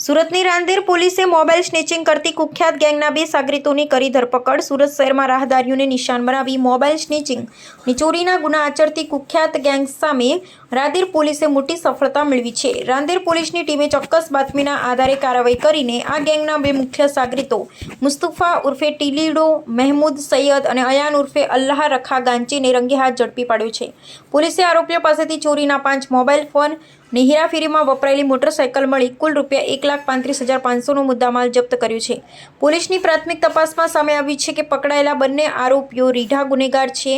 સુરતની રાંદેર પોલીસે mobile snatching કરતી કુખ્યાત ગેંગના 2 સાગરીતોની કરી ધરપકડ। સુરત શહેરમાં રાહદારીઓને નિશાન બનાવી મોબાઈલ સ્નેચિંગ અને ચોરીના ગુના આચરતી કુખ્યાત ગેંગ સામે રાંદેર પોલીસે મોટી સફળતા મેળવી છે। રાંદેર પોલીસની ટીમે ચોક્કસ બાતમીના આધારે કાર્યવાહી કરીને આ ગેંગના 2 મુખ્ય સાગરીતો મુસ્તફા ઉર્ફે ટીલીડો, મહેમૂદ સૈયદ અને અયાન ઉર્ફે અલ્લાહ રખા ગાંચીને રંગે હાથ ઝડપી પાડ્યો છે। પોલીસે આરોપીઓ પાસેથી ચોરીના 5 મોબાઈલ ફોન અને હેરાફેરીમાં વપરાયેલી મોટરસાઇકલ મળી કુલ રૂપિયા 1,35,500નો મુદ્દામાલ જપ્ત કર્યો છે। પોલીસની પ્રાથમિક તપાસમાં સામે આવ્યું છે કે પકડાયેલા બંને આરોપીઓ રીઢા ગુનેગાર છે।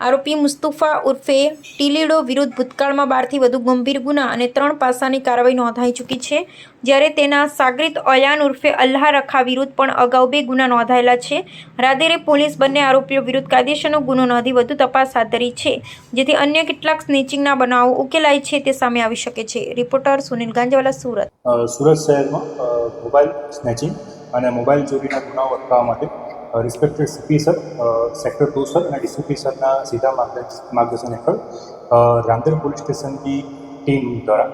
આરોપી મુસ્તફા ઉર્ફે ટીલીડો વિરુદ્ધ ભૂતકાળમાં 12થી વધુ ગંભીર ગુના અને 3 પાસાની કાર્યવાહી નોંધાઈ ચૂકી છે, જ્યારે તેના સાગરીત અયાન ઉર્ફે અલ્લાહ રખા વિરુદ્ધ પણ અગાઉ 2 ગુના નોંધાયેલા છે। રાંદેરે પોલીસ બંને આરોપીઓ વિરુદ્ધ કાયદેસરનો ગુનો નોંધી વધુ તપાસ હાથ ધરી છે, જેથી અન્ય કેટલાક સ્નેચિંગના બનાવો ઉકેલાય છે તે સામે આવી શકે છે। રિપોર્ટર સુનિલ ગાંજેવાલા, સુરત। સુરત શહેરમાં મોબાઈલ સ્નેચિંગ અને મોબાઈલ ચોરીના ગુનાઓ અટકાવવા માટે respected CP sir, sector 2 sir અને ડીસીપી સરના સીધા માર્ગદર્શન હેઠળ રાંદેર પોલીસ સ્ટેશનની ટીમ દ્વારા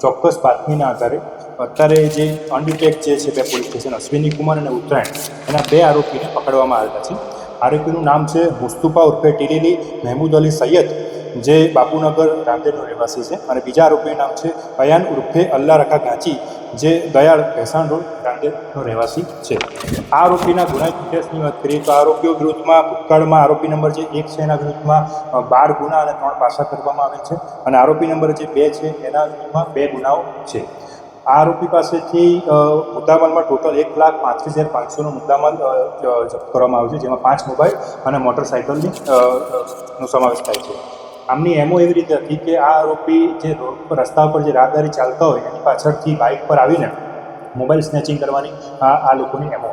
ચોક્કસ બાતમીના આધારે અત્યારે જે અનડિટેક્ટ જે છે 2 પોલીસ સ્ટેશન અશ્વિની કુમાર અને ઉત્તરાયણ એના 2 આરોપીને પકડવામાં આવેલા છે। આરોપીનું નામ છે મુસ્તફા ઉર્ફે ટીલીલી મહેમૂદ અલી સૈયદ, જે બાપુનગર રાંદેરનો રહેવાસી છે, અને બીજા આરોપીનું નામ છે અયાન ઉર્ફે અલ્લાહ રખા ગાંચી, જે દયાળ ભેસાણ રોડ રાંદેરનો રહેવાસી છે। આ આરોપીના ગુનાહિત ઇતિહાસની વાત કરીએ તો આરોપીઓ વિરુદ્ધમાં ભૂતકાળમાં આરોપી નંબર જે 1 છે એના વિરુદ્ધમાં 12 ગુના અને 3 પાસા કરવામાં આવેલ છે, અને આરોપી નંબર જે 2 છે એના વિરુદ્ધમાં 2 ગુનાઓ છે। આ આરોપી પાસેથી મુદ્દામાલમાં ટોટલ 1,35,500નો મુદ્દામાલ જપ્ત કરવામાં આવ્યો છે, જેમાં 5 મોબાઈલ અને મોટરસાઇકલનો સમાવેશ થાય છે। આમની એમો એવી રીતે હતી કે આ આરોપી જે રોડ પર રસ્તા પર જે રાહદારી ચાલતા હોય એની પાછળથી બાઇક પર આવીને મોબાઈલ સ્નેચિંગ કરવાની આ લોકોની એમો